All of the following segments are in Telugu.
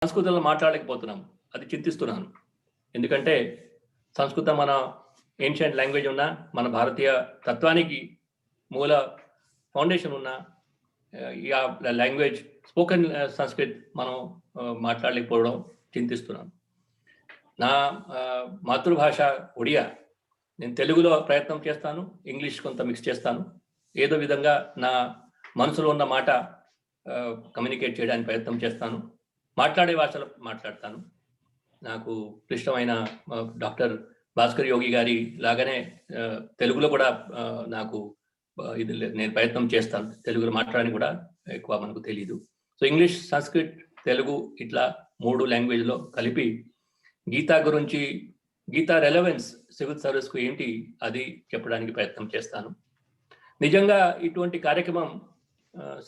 సంస్కృతంలో మాట్లాడలేకపోతున్నాం. అది చింతిస్తున్నాను. ఎందుకంటే సంస్కృతం మన ఏన్షియంట్ లాంగ్వేజ్ ఉన్న, మన భారతీయ తత్వానికి మూల ఫౌండేషన్ ఉన్న ఈ లాంగ్వేజ్ స్పోకెన్ సంస్కృత్ మనం మాట్లాడలేకపోవడం చింతిస్తున్నాను. నా మాతృభాష ఒడియా. నేను తెలుగులో ప్రయత్నం చేస్తాను, ఇంగ్లీష్ కొంత మిక్స్ చేస్తాను. ఏదో విధంగా నా మనసులో ఉన్న మాట కమ్యూనికేట్ చేయడానికి ప్రయత్నం చేస్తాను. మాట్లాడే భాషలో మాట్లాడతాను. నాకు ఇష్టమైన డాక్టర్ భాస్కర్ యోగి గారి లాగానే తెలుగులో కూడా నాకు ఇది నేను ప్రయత్నం చేస్తాను. తెలుగులో మాట్లాడడానికి కూడా ఎక్కువ మనకు తెలియదు. సో ఇంగ్లీష్, సంస్కృత్, తెలుగు ఇట్లా 3 లాంగ్వేజ్లో కలిపి గీతా గురించి, గీతా రెలవెన్స్ సివిల్ సర్వీస్కు ఏంటి అది చెప్పడానికి ప్రయత్నం చేస్తాను. నిజంగా ఇటువంటి కార్యక్రమం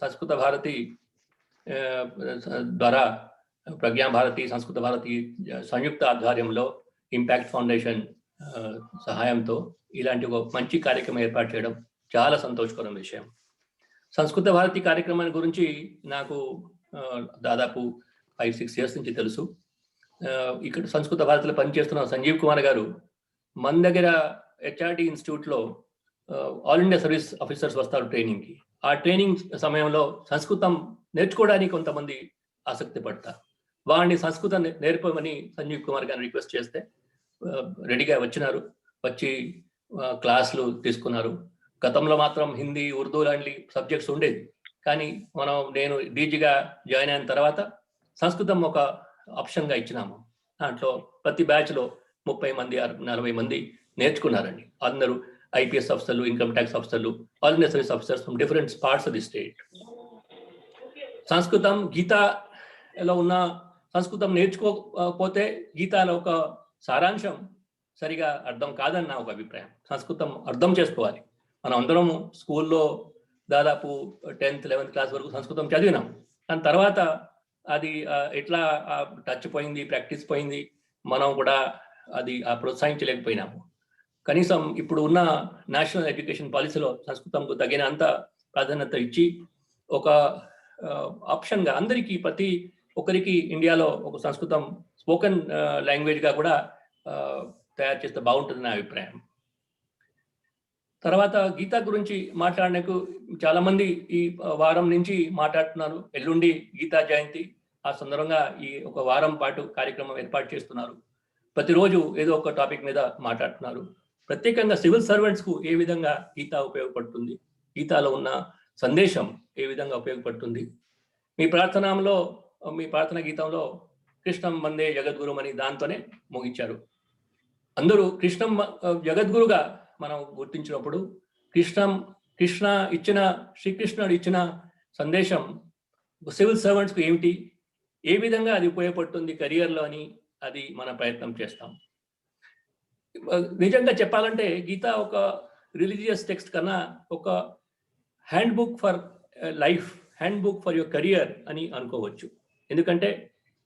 సంస్కృత భారతి ద్వారా ప్రజ్ఞా భారతి, సంస్కృత భారతి సంయుక్త ఆధ్వర్యంలో ఇంపాక్ట్ ఫౌండేషన్ సహాయంతో ఇలాంటి ఒక మంచి కార్యక్రమం ఏర్పాటు చేయడం చాలా సంతోషకరం విషయం. సంస్కృత భారతి కార్యక్రమాన్ని గురించి నాకు దాదాపు 5-6 ఇయర్స్ నుంచి తెలుసు. ఇక్కడ సంస్కృత భారతిలో పనిచేస్తున్న సంజీవ్ కుమార్ గారు మన దగ్గర హెచ్ఆర్డి ఇన్స్టిట్యూట్లో ఆల్ ఇండియా సర్వీస్ ఆఫీసర్స్ వస్తారు ట్రైనింగ్కి. ఆ ట్రైనింగ్ సమయంలో సంస్కృతం నేర్చుకోవడానికి కొంతమంది ఆసక్తి పడతారు. వాడిని సంస్కృతం నేర్పమని సంజీవ్ కుమార్ గారిని రిక్వెస్ట్ చేస్తే రెడీగా వచ్చినారు. వచ్చి క్లాసులు తీసుకున్నారు. గతంలో మాత్రం హిందీ, ఉర్దూ లాంటి సబ్జెక్ట్స్ ఉండేది. కానీ నేను డీజీగా జాయిన్ అయిన తర్వాత సంస్కృతం ఒక ఆప్షన్గా ఇచ్చినాము. దాంట్లో ప్రతి బ్యాచ్లో 30 మంది, 40 మంది నేర్చుకున్నారండి. అందరూ ఐపీఎస్ ఆఫీసర్లు, ఇన్కమ్ ట్యాక్స్ ఆఫీసర్లు, all India service officers from different parts of the state. సంస్కృతం గీతాలో ఉన్న సంస్కృతం నేర్చుకోకపోతే గీతాలో ఒక సారాంశం సరిగా అర్థం కాదని నా ఒక అభిప్రాయం. సంస్కృతం అర్థం చేసుకోవాలి. మనం అందరం స్కూల్లో దాదాపు 10th, 11th క్లాస్ వరకు సంస్కృతం చదివినాం. దాని తర్వాత అది ఎట్లా టచ్ పోయింది, ప్రాక్టీస్ పోయింది, మనం కూడా అది ప్రోత్సహించలేకపోయినాము. కనీసం ఇప్పుడు ఉన్న నేషనల్ ఎడ్యుకేషన్ పాలసీలో సంస్కృతంకు తగినంత ప్రాధాన్యత ఇచ్చి ఒక ఆప్షన్గా అందరికీ, ప్రతి ఒక్కరికి ఇండియాలో ఒక సంస్కృతం స్పోకెన్ లాంగ్వేజ్గా కూడా తయారు చేస్తే బాగుంటుంది నా అభిప్రాయం. తర్వాత గీతా గురించి మాట్లాడడానికి చాలా మంది ఈ వారం నుంచి మాట్లాడుతున్నారు. ఎల్లుండి గీతా జయంతి, ఆ సందర్భంగా ఈ ఒక వారం పాటు కార్యక్రమం ఏర్పాటు చేస్తున్నారు. ప్రతిరోజు ఏదో ఒక టాపిక్ మీద మాట్లాడుతున్నారు. ప్రత్యేకంగా సివిల్ సర్వెంట్స్కు ఏ విధంగా గీతా ఉపయోగపడుతుంది, గీతాలో ఉన్న సందేశం ఏ విధంగా ఉపయోగపడుతుంది. మీ ప్రార్థనా గీతంలో కృష్ణం వందే జగద్గురు అని దాంతోనే ముగించారు. అందరూ కృష్ణం జగద్గురుగా మనం గుర్తించినప్పుడు శ్రీకృష్ణుడు ఇచ్చిన సందేశం సివిల్ సర్వెంట్స్కు ఏమిటి, ఏ విధంగా అది ఉపయోగపడుతుంది కెరియర్లో అని అది మన ప్రయత్నం చేస్తాం. నిజంగా చెప్పాలంటే గీత ఒక రిలీజియస్ టెక్స్ట్ కన్నా ఒక hand book for life, hand book for your career అని అనుకోవచ్చు. ఎందుకంటే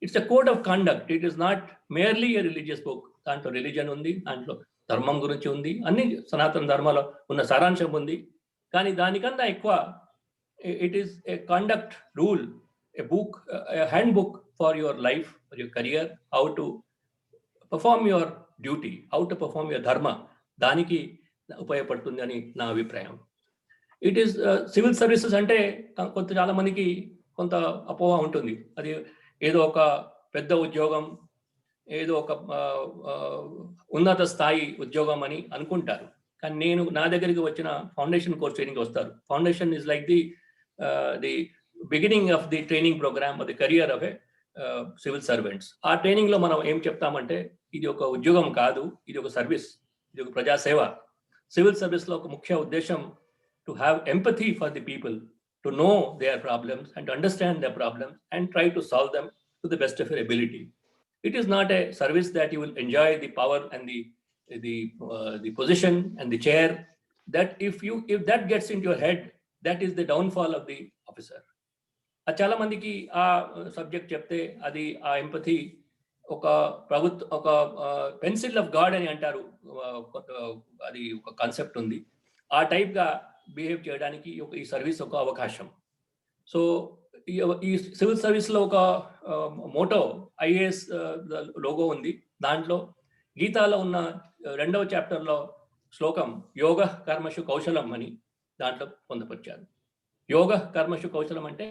it's a code of conduct. It is not merely a religious book. దాంట్లో రిలీజన్ ఉంది, దాంట్లో ధర్మం గురించి ఉంది, అన్ని సనాతన ధర్మాలో ఉన్న సారాంశం ఉంది. కానీ దానికన్నా ఎక్కువ it is a conduct rule, A book, A hand book for your life, for your career, how to perform your duty, how to perform your ధర్మ, దానికి ఉపయోగపడుతుంది అని నా అభిప్రాయం. ఇట్ ఈస్ సివిల్ సర్వీసెస్ అంటే చాలా మందికి కొంత అపోహ ఉంటుంది. అది ఏదో ఒక పెద్ద ఉద్యోగం, ఏదో ఒక ఉన్నత స్థాయి ఉద్యోగం అని అనుకుంటారు. కానీ నా దగ్గరికి వచ్చిన ఫౌండేషన్ కోర్స్ ట్రైనింగ్ వస్తారు. Foundation is like the beginning of the training program of the career of a civil servants. ఆ ట్రైనింగ్లో మనం ఏం చెప్తామంటే ఇది ఒక ఉద్యోగం కాదు, ఇది ఒక సర్వీస్, ఇది ఒక ప్రజాసేవ. సివిల్ సర్వీస్లో ఒక ముఖ్య ఉద్దేశం to have empathy for the people, to know their problems and to understand their problems and try to solve them to the best of your ability. It is not a service that you will enjoy the power and the position and the chair. That if that gets into your head, that is the downfall of the officer. చాలా మందికి ఆ సబ్జెక్ట్ చెప్తే అది ఆ ఎంపథీ ఒక పెన్సిల్ ఆఫ్ గాడ్ అని అంటారు. అది ఒక కాన్సెప్ట్ ఉంది. ఆ టైప్గా బిహేవ్ చేయడానికి ఈ సర్వీస్ ఒక అవకాశం. సో ఈ సివిల్ సర్వీస్లో ఒక మోటో ఐఏఎస్ లోగో ఉంది. దాంట్లో గీతాలో ఉన్న 2వ చాప్టర్లో శ్లోకం యోగ కర్మషు కౌశలం అని దాంట్లో పొందుపరిచారు. యోగ కర్మషు కౌశలం అంటే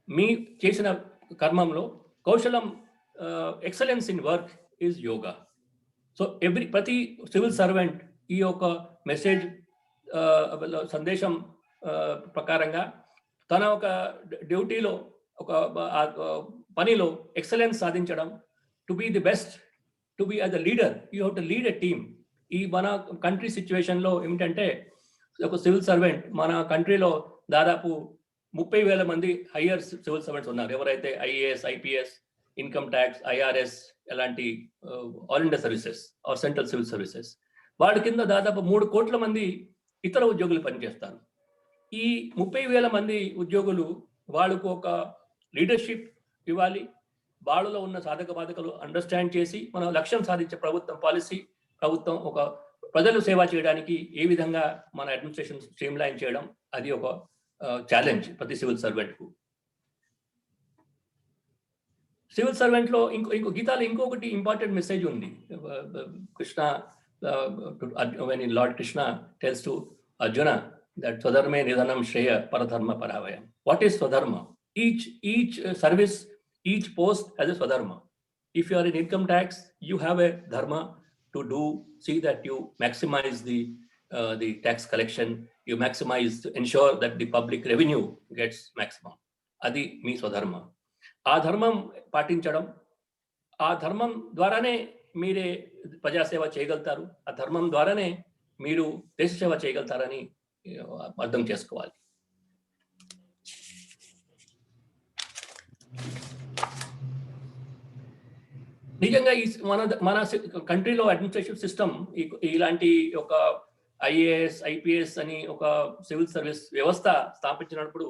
మీ చేసిన కర్మంలో కౌశలం, excellence in work is yoga. So ప్రతి సివిల్ సర్వెంట్ ఈ యొక్క మెసేజ్ సందేశం ప్రకారంగా తన ఒక డ్యూటీలో, ఒక పనిలో ఎక్సలెన్స్ సాధించడం, to be the best, to be as a leader, you have to lead a team. ఈ మన కంట్రీ సిచ్యువేషన్లో ఏమిటంటే ఒక సివిల్ సర్వెంట్ మన కంట్రీలో దాదాపు 30,000 మంది హయ్యర్ సివిల్ సర్వెంట్స్ ఉన్నారు. ఎవరైతే IAS, IPS, income tax, IRS అలాంటి all India services or central civil services, వాడి కింద దాదాపు 3 కోట్ల మంది ఇతర ఉద్యోగులు పనిచేస్తారు. ఈ 30,000 మంది ఉద్యోగులు వాళ్ళకు ఒక లీడర్షిప్ ఇవ్వాలి, వాళ్ళలో ఉన్న సాధక బాధకాలు అండర్స్టాండ్ చేసి మన లక్ష్యం సాధించే ప్రభుత్వం ఒక ప్రజలు సేవ చేయడానికి ఏ విధంగా మన అడ్మినిస్ట్రేషన్ స్ట్రీమ్లైన్ చేయడం, అది ఒక ఛాలెంజ్ ప్రతి సివిల్ సర్వెంట్కు. సివిల్ సర్వెంట్లో గీతాలో ఇంకొకటి ఇంపార్టెంట్ మెసేజ్ ఉంది. Krishna, when Lord Krishna tells to Arjuna that Swadharme Nidhanam Shreya Paradharma Paravayam. What is Swadharma? Each service, each post has a Swadharma. If you are in income tax, you have a dharma to see that you maximize the tax collection, you maximize to ensure that the public revenue gets maximum. Adi మీ స్వధర్మ. ఆ ధర్మం పాటించడం, ఆ ధర్మం ద్వారానే మీరే ప్రజాసేవ చేయగలుగుతారు, ఆ ధర్మం ద్వారానే మీరు దేశ సేవ చేయగలుగుతారని అర్థం చేసుకోవాలి. నిజంగా ఈ మన కంట్రీలో అడ్మినిస్ట్రేటివ్ సిస్టమ్ ఇలాంటి ఒక ఐఏఎస్, ఐపీఎస్ అని ఒక సివిల్ సర్వీస్ వ్యవస్థ స్థాపించినప్పుడు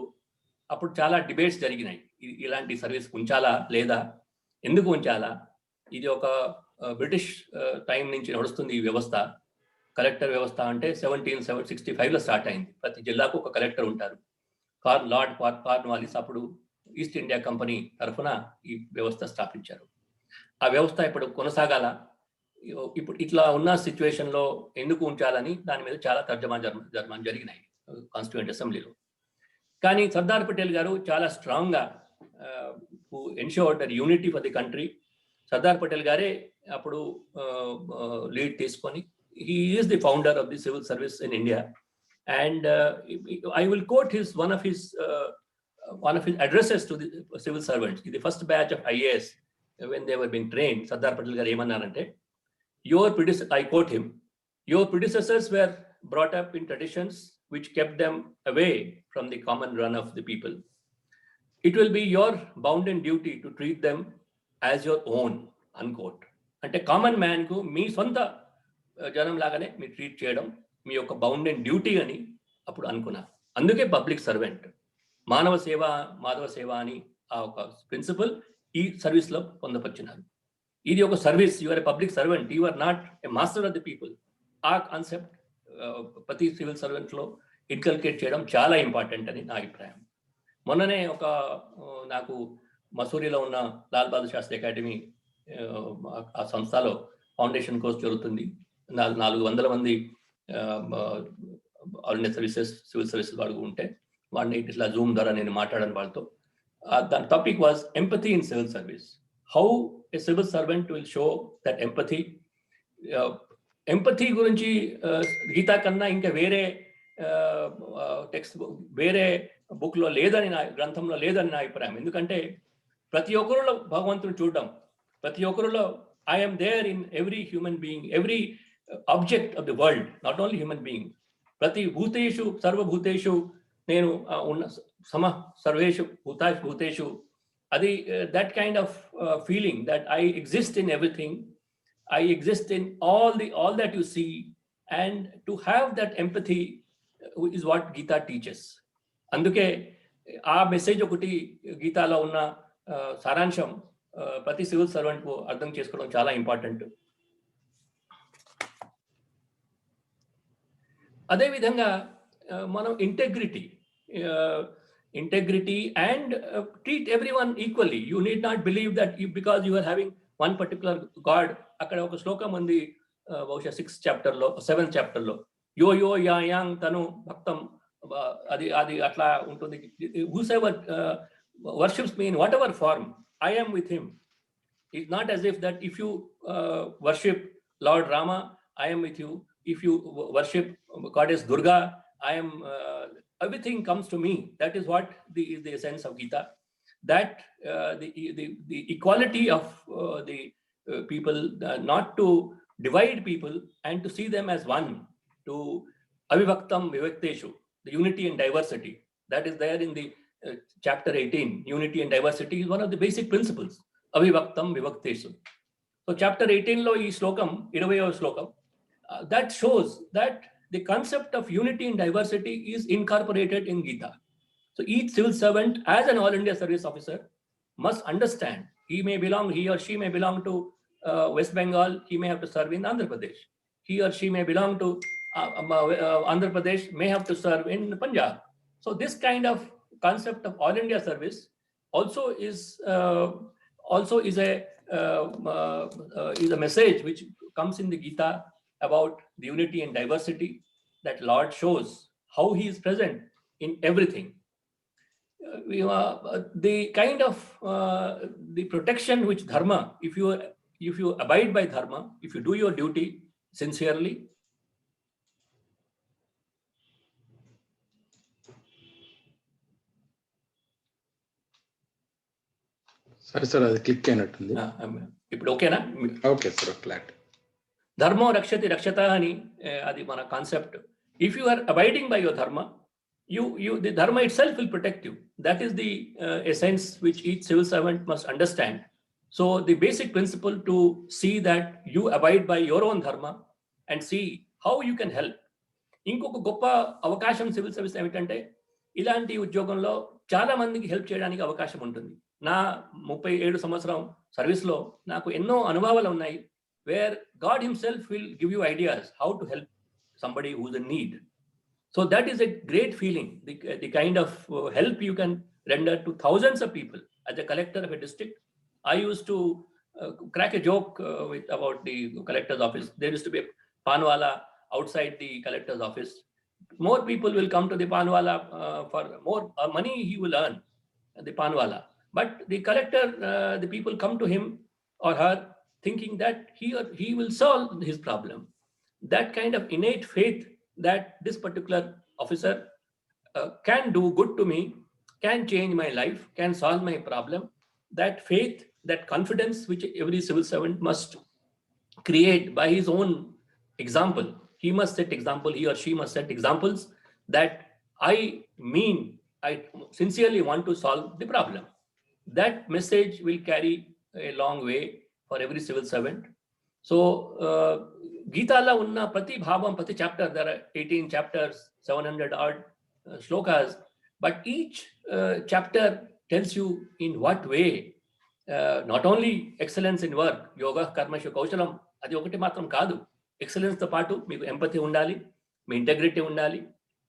అప్పుడు చాలా డిబేట్స్ జరిగినాయి. ఇలాంటి సర్వీస్ ఉంచాలా లేదా, ఎందుకు ఉంచాలా? ఇది ఒక బ్రిటిష్ టైం నుంచి నడుస్తుంది ఈ వ్యవస్థ. కలెక్టర్ వ్యవస్థ అంటే 1765లో స్టార్ట్ అయింది. ప్రతి జిల్లాకు ఒక కలెక్టర్ ఉంటారు. లార్డ్ కార్న్వాలిస్ అప్పుడు ఈస్ట్ ఇండియా కంపెనీ తరఫున ఈ వ్యవస్థ స్థాపించారు. ఆ వ్యవస్థ ఇప్పుడు కొనసాగాల, ఇప్పుడు ఇట్లా ఉన్న సిచ్యువేషన్లో ఎందుకు ఉంచాలని దాని మీద చాలా తర్జమా జరిగినాయి కాన్స్టిట్యూయెంట్ అసెంబ్లీలో. కానీ సర్దార్ పటేల్ గారు చాలా స్ట్రాంగ్గా ensured that unity for the country. Sardar Patel గారే అప్పుడు లీడ్ తీసుకొని, he is the founder of the civil service in India, and I will quote one of his addresses to the civil servants in the first batch of IAS when they were being trained. Sardar Patel garu emanarante, I quote him, your predecessors were brought up in traditions which kept them away from the common run of the people. It will be your bounden duty to treat them as your own, unquote. అంటే కామన్ మ్యాన్కు మీ సొంత జనం లాగానే మీరు ట్రీట్ చేయడం మీ యొక్క బౌండెడ్ డ్యూటీ అని అప్పుడు అనుకున్నారు. అందుకే పబ్లిక్ సర్వెంట్, మానవ సేవ మాధవ సేవ అని ఆ ఒక ప్రిన్సిపల్ ఈ సర్వీస్లో పొందపరిచినారు. ఇది ఒక service, you are a public servant, you are not a master of the people. ఆ కాన్సెప్ట్ ప్రతి సివిల్ సర్వెంట్లో ఇన్కల్కేట్ చేయడం చాలా ఇంపార్టెంట్ అని నా అభిప్రాయం. మొన్ననే నాకు మసూరిలో ఉన్న లాల్ బహదూర్ శాస్త్రి అకాడమీ, ఆ సంస్థలో ఫౌండేషన్ కోర్స్ జరుగుతుంది. 400 మంది all India services, civil services వాళ్ళు ఉంటే వాడిని ఇట్లా జూమ్ ద్వారా నేను మాట్లాడాను వాళ్ళతో. దాని topic was empathy in civil service. How a civil servant will show that empathy. Empathy గురించి గీతా కన్నా ఇంకా వేరే టెక్స్ట్ వేరే బుక్లో లేదని, నా గ్రంథంలో లేదని నా అభిప్రాయం. ఎందుకంటే ప్రతి ఒక్కరిలో భగవంతుని చూడడం, ప్రతి ఒక్కరిలో I'm there in every human being, every object of the world, not only human being. ప్రతి భూతేషు సర్వభూతేషు నేను ఉన్న సర్వేషు భూతేషు, అది that kind of feeling that I exist in everything, I exist in all that you see, and to have that empathy is what Gita teaches. అందుకే ఆ మెసేజ్ ఒకటి గీతాలో ఉన్న సారాంశం ప్రతి సివిల్ సర్వెంట్కు అర్థం చేసుకోవడం చాలా ఇంపార్టెంట్. అదేవిధంగా మనం integrity, integrity, and treat everyone equally. You need not believe that because you are having one particular god. అక్కడ ఒక శ్లోకం ఉంది, బహుశా 6th chapter లో 7th chapter లో, యో యో యా యాంగ్ తను భక్తం, అది అది అట్లా ఉంటుంది. whosoever worships me in whatever form, I am with him. It's not as if that if you worship Lord Rama, I am with you. If you worship goddess Durga, I am, everything comes to me. That is what is the essence of Gita. That the equality of the people, not to divide people and to see them as one, to avivaktam vivakteshu, the unity and diversity. That is there in the chapter 18. Unity and diversity is one of the basic principles. Avivaktam vivakteshu. So chapter 18 lo ee shlokam 20వ శ్లోకం, that shows that the concept of unity and diversity is incorporated in Gita. So each civil servant, as an All India Service Officer, must understand. He or she may belong to West Bengal, he may have to serve in Andhra Pradesh. He or she may belong to Andhra Pradesh, may have to serve in Punjab. So this kind of concept of All India Service also is a message which comes in the Gita about the unity and diversity, that Lord shows how he is present in everything. The kind of the protection which dharma, if you abide by dharma, if you do your duty sincerely, సరే సార్, అది క్లిక్ అయినట్టుంది. ఇప్పుడు ఓకేనా? Okay sir, flat. ధర్మో రక్షతి రక్షత అని అది మన concept. If you are abiding by your dharma, the dharma itself will protect you. That is the essence which each civil servant must understand. So the basic principle to see that you abide by your own dharma and see how you can help. ఇంకొక గొప్ప అవకాశం సివిల్ సర్వీస్ ఏమిటంటే, ఇలాంటి ఉద్యోగంలో చాలా మందికి హెల్ప్ చేయడానికి అవకాశం ఉంటుంది. నా 37 సంవత్సరం సర్వీస్లో నాకు ఎన్నో అనుభవాలు ఉన్నాయి, where God himself will give you ideas how to help somebody who's in need. So that is a great feeling, the kind of help you can render to thousands of people. As a collector of a district, I used to crack a joke about the collector's office. There used to be a panwala outside the collector's office. More people will come to the panwala for more money he will earn, the panwala. But the collector, the people come to him or her thinking that he will solve his problem. That kind of innate faith that this particular officer can do good to me, can change my life, can solve my problem. That faith, that confidence which every civil servant must create by his own example. He must set example, he or she must set examples that I sincerely want to solve the problem. That message will carry a long way for every civil servant. So Gita-la unna prati bhavam, prati chapter, there are 18 chapters, 700 odd shlokas, but each chapter tells you in what way not only excellence in work, yoga karmashu kaushalam, adi okati matram kaadu, excellence తో పాటు మీకు ఎంపతి ఉండాలి, మీ ఇంటెగ్రిటీ ఉండాలి,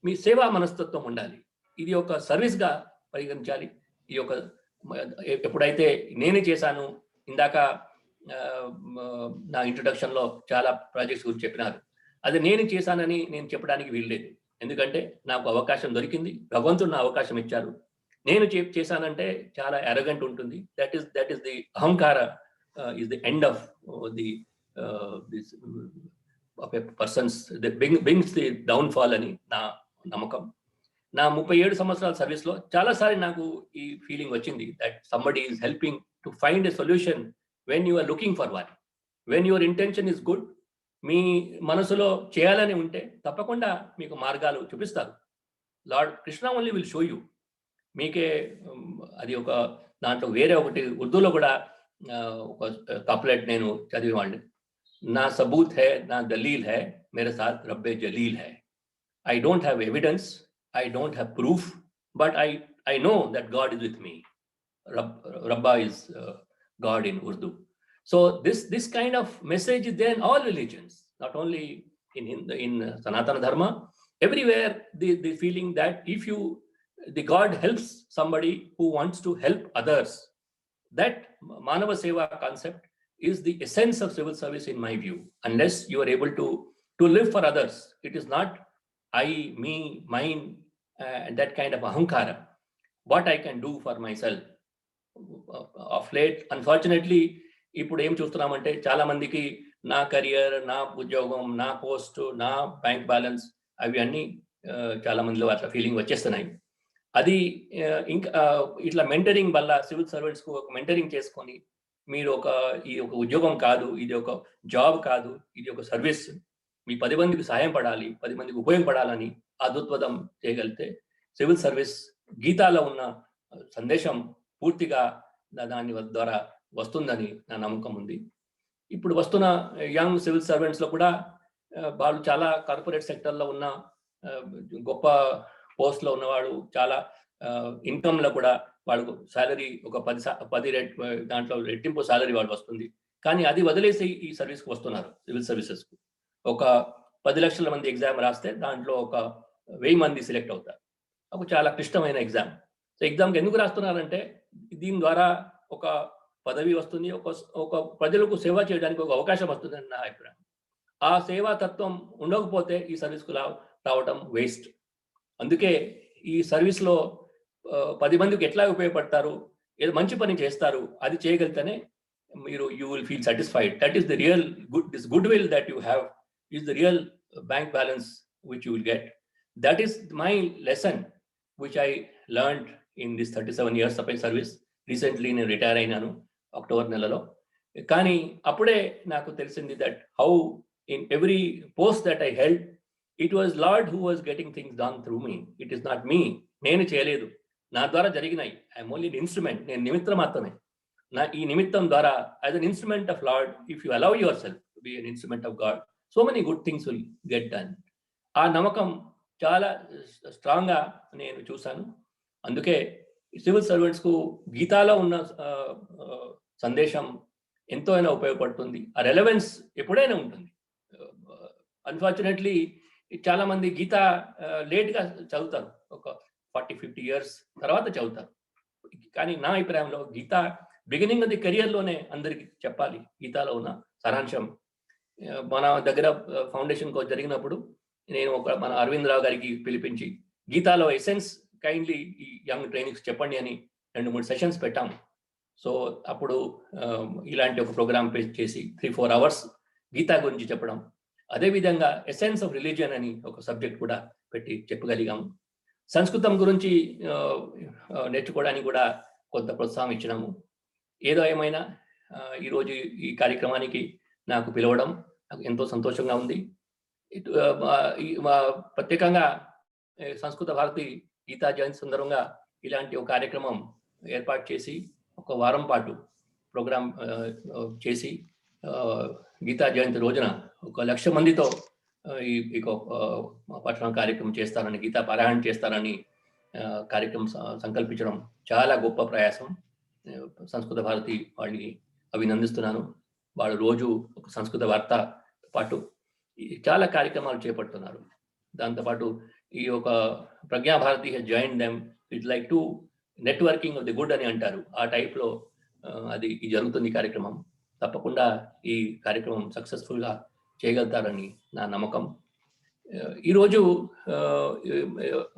మీ సేవా మనస్తత్వం ఉండాలి. ఇది ఒక సర్వీస్గా పరిగణించాలి. ఈ యొక్క ఎప్పుడైతే నేను చేశాను, ఇందాక నా ఇంట్రొడక్షన్లో చాలా ప్రాజెక్ట్స్ గురించి చెప్పినారు, అది నేను చేశానని నేను చెప్పడానికి వీల్లేదు. ఎందుకంటే నాకు అవకాశం దొరికింది, భగవంతుడు నా అవకాశం ఇచ్చారు. నేను చేశానంటే చాలా అరగెంట్ ఉంటుంది. దట్ ఈస్ ది అహంకార is the end of the of a person's, that brings the downfall అని నా నమ్మకం. నా 37 సంవత్సరాల సర్వీస్లో చాలాసారి నాకు ఈ ఫీలింగ్ వచ్చింది, that somebody is helping to find a solution when you are looking for one. When your intention is good, మీ మనసులో చేయాలని ఉంటే తప్పకుండా మీకు మార్గాలు చూపిస్తారు. Lord Krishna only will show you. మీకే అది ఒక దాంట్లో వేరే ఒకటి ఉర్దూలో కూడా ఒక కాప్లెట్ నేను చదివేవాడిని, నా सबूत है ना दलील है, मेरे साथ रब्बे जलील है. I don't have evidence, I don't have proof, but I know that God is with me. Rabba is God in Urdu. So this kind of message is there in all religions, not only in Sanatana Dharma. Everywhere the feeling that if you the God helps somebody who wants to help others. That Manava Seva concept is the essence of civil service in my view. Unless you are able to live for others, it is not I, me, mine, and that kind of ahankara. What I can do for myself. Of late, unfortunately, ఇప్పుడు ఏం చూస్తున్నామంటే చాలా మందికి నా కెరియర్, నా ఉద్యోగం, నా పోస్ట్, నా బ్యాంక్ బ్యాలెన్స్ అవి అన్నీ చాలా మందిలో అట్లా ఫీలింగ్ వచ్చేస్తున్నాయి. అది ఇంకా ఇట్లా మెంటరింగ్ వల్ల సివిల్ సర్వెంట్స్కు ఒక మెంటరింగ్ చేసుకొని మీరు ఈ ఒక ఉద్యోగం కాదు, ఇది ఒక జాబ్ కాదు, ఇది ఒక సర్వీస్, మీ 10 మందికి సహాయం పడాలి, 10 మందికి ఉపయోగపడాలని అద్భుతం చేయగలిగితే సివిల్ సర్వీస్ గీతాలో ఉన్న సందేశం పూర్తిగా దాని ద్వారా వస్తుందని నా నమ్మకం ఉంది. ఇప్పుడు వస్తున్న యంగ్ సివిల్ సర్వెంట్స్లో కూడా వాళ్ళు చాలా కార్పొరేట్ సెక్టర్లో ఉన్న గొప్ప పోస్ట్లో ఉన్నవాడు, చాలా ఇన్కమ్లో కూడా వాళ్ళకు శాలరీ ఒక 10 దాంట్లో రెట్టింపు శాలరీ వాళ్ళు వస్తుంది. కానీ అది వదిలేసి ఈ సర్వీస్కి వస్తున్నారు, సివిల్ సర్వీసెస్కు. ఒక 10 లక్షల మంది ఎగ్జామ్ రాస్తే దాంట్లో ఒక 1000 మంది సెలెక్ట్ అవుతారు. ఒక చాలా క్లిష్టమైన ఎగ్జామ్. సో ఎగ్జామ్కి ఎందుకు రాస్తున్నారంటే దీని ద్వారా ఒక పదవి వస్తుంది, ఒక ప్రజలకు సేవ చేయడానికి ఒక అవకాశం వస్తుందని నా అభిప్రాయం. ఆ సేవా తత్వం ఉండకపోతే ఈ సర్వీస్కు రావడం వేస్ట్. అందుకే ఈ సర్వీస్లో 10 మందికి ఎట్లా ఉపయోగపడతారు, ఏదో మంచి పని చేస్తారు, అది చేయగలిగితేనే you will feel satisfied. That is the real this goodwill that you have is the real bank balance which you will get. That is my lesson which I learned in this 37 years of service. Recently నేను రిటైర్ అయినాను అక్టోబర్ నెలలో. కానీ అప్పుడే నాకు తెలిసింది that how in every post that I held, it was Lord who was getting things done through me. It is not me. నేను చేయలేదు, నా ద్వారా జరిగినాయి. ఐఎమ్ ఓన్లీ ఇన్స్ట్రుమెంట్, నేను నిమిత్తం మాత్రమే. ఈ నిమిత్తం ద్వారా as an instrument of Lord, if you allow yourself to be an instrument of God, so many good things will get done. ఆ నమ్మకం చాలా స్ట్రాంగ్గా నేను చూశాను. అందుకే సివిల్ సర్వెంట్స్కు గీతాలో ఉన్న సందేశం ఎంతో అయినా ఉపయోగపడుతుంది. ఆ రెలవెన్స్ ఎప్పుడైనా ఉంటుంది. అన్ఫార్చునేట్లీ చాలా మంది గీత లేట్గా చదువుతారు, ఒక 40-50 ఇయర్స్ తర్వాత చదువుతారు. కానీ నా అభిప్రాయంలో గీత బిగినింగ్ ఆఫ్ ది కెరియర్లోనే అందరికి చెప్పాలి గీతాలో ఉన్న సారాంశం. మన దగ్గర ఫౌండేషన్ కోర్స్ జరిగినప్పుడు నేను మన అరవింద్ రావు గారికి పిలిపించి గీతాలో ఎసెన్స్ కైండ్లీ ఈ యంగ్ ట్రైనింగ్స్ చెప్పండి అని 2-3 సెషన్స్ పెట్టాము. సో అప్పుడు ఇలాంటి ఒక ప్రోగ్రామ్ చేసి 3-4 అవర్స్ గీతా గురించి చెప్పడం, అదేవిధంగా ఎసెన్స్ ఆఫ్ రిలీజియన్ అని ఒక సబ్జెక్ట్ కూడా పెట్టి చెప్పగలిగాము. సంస్కృతం గురించి నేర్చుకోవడానికి కూడా కొంత ప్రోత్సాహం ఇచ్చినాము. ఏదో ఏమైనా ఈరోజు ఈ కార్యక్రమానికి నాకు పిలవడం నాకు ఎంతో సంతోషంగా ఉంది. ప్రత్యేకంగా సంస్కృత భారతి గీతా జయంతి సందర్భంగా ఇలాంటి ఒక కార్యక్రమం ఏర్పాటు చేసి 1 వారం పాటు ప్రోగ్రాం చేసి గీతా జయంతి రోజున 1,00,000 మందితో ఈ పఠనం కార్యక్రమం చేస్తారని, గీతా పారాయణ చేస్తారని కార్యక్రమం సంకల్పించడం చాలా గొప్ప ప్రయాసం. సంస్కృత భారతి వాళ్ళని అభినందిస్తున్నాను. వాళ్ళు రోజు ఒక సంస్కృత వార్తతో పాటు చాలా కార్యక్రమాలు చేపడుతున్నారు. దాంతోపాటు ఈ ఒక Prajna Bharati has join them. It's like to networking of the good అని అంటారు. ఆ టైప్లో అది జరుగుతుంది కార్యక్రమం. తప్పకుండా ఈ కార్యక్రమం సక్సెస్ఫుల్గా చేయగలుగుతారని నా నమ్మకం. ఈరోజు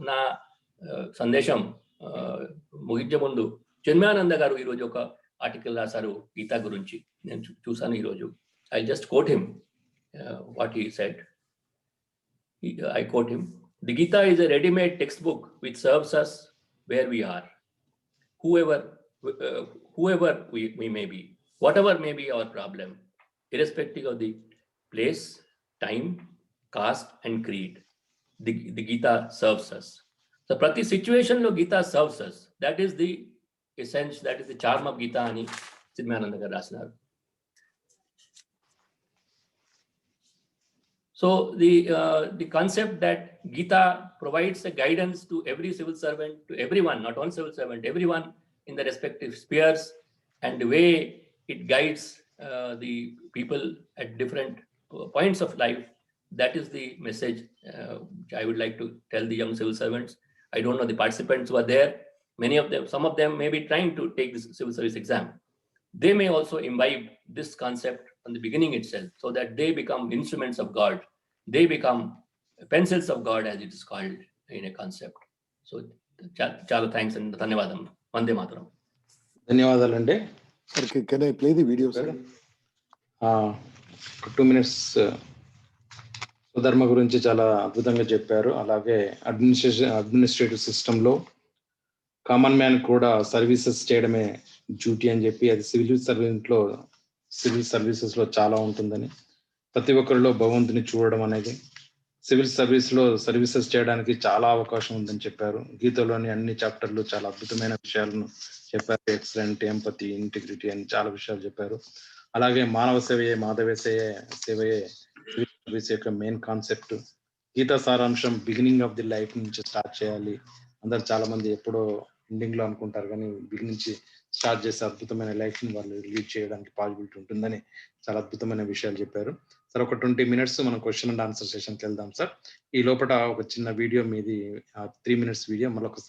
నా సందేశం ముగించే ముందు చిన్మయానంద గారు ఈరోజు ఒక ఆర్టికల్ రాశారు గీతా గురించి. నేను చూసాను ఈరోజు. I just quote him what he said. I quote him, "The Gita is a ready-made textbook which serves us where we are, whoever we may be, whatever may be our problem, irrespective of the place, time, caste and creed. The Gita serves us." So prati situation lo Gita serves us. That is the essence, that is the charm of Gita ani Chinmayananda garu rasinaru. So the concept that Gita provides a guidance to every civil servant, to everyone, not one civil servant, everyone in the respective spheres, and the way it guides the people at different points of life, that is the message which I would like to tell the young civil servants. I don't know the participants who are there. Many of them, some of them may be trying to take this civil service exam. They may also imbibe this concept from the beginning itself, so that they become instruments of God. They become pencils of God, as it is called in a concept. So, చాలా థ్యాంక్స్ అండి, ధన్యవాదం. వందే మాతరం. ధన్యవాదాలండి. Sir, can I play the video, sir? ఒక 2 minutes స్వధర్మ గురించి చాలా అద్భుతంగా చెప్పారు. అలాగే అడ్మినిస్ట్రేటివ్ సిస్టంలో కామన్ మ్యాన్ కూడా సర్వీసెస్ చేయడమే డ్యూటీ అని చెప్పి, అది సివిల్ సర్వీసెస్ లో చాలా ఉంటుందని, ప్రతి ఒక్కరిలో భగవంతుని చూడడం అనేది, సివిల్ సర్వీస్ లో సర్వీసెస్ చేయడానికి చాలా అవకాశం ఉందని చెప్పారు. గీతలోని అన్ని చాప్టర్లు చాలా అద్భుతమైన విషయాలను చెప్పారు. ఎక్సలెంట్, ఎంపతి, ఇంటిగ్రిటీ అని చాలా విషయాలు చెప్పారు. అలాగే మానవ సేవయే మాధవ సేవయే సివిల్ సర్వీస్ యొక్క మెయిన్ కాన్సెప్ట్. గీతా సారాంశం బిగినింగ్ ఆఫ్ ది లైఫ్ నుంచి స్టార్ట్ చేయాలి. అందరు చాలా మంది ఎప్పుడో ఎండింగ్ లో అనుకుంటారు, కానీ బిగినింగ్ నుంచి స్టార్ట్ చేసే అద్భుతమైన లైఫ్ ని వాళ్ళు లీడ్ చేయడానికి పాసిబిలిటీ ఉంటుందని చాలా అద్భుతమైన విషయాలు చెప్పారు. సార్, ఒక 20 minutes మనం క్వశ్చన్ అండ్ ఆన్సర్ సెషన్కి వెళ్దాం సార్. ఈ లోపల ఒక చిన్న వీడియో మీది, 3 minutes వీడియో మళ్ళొకసారి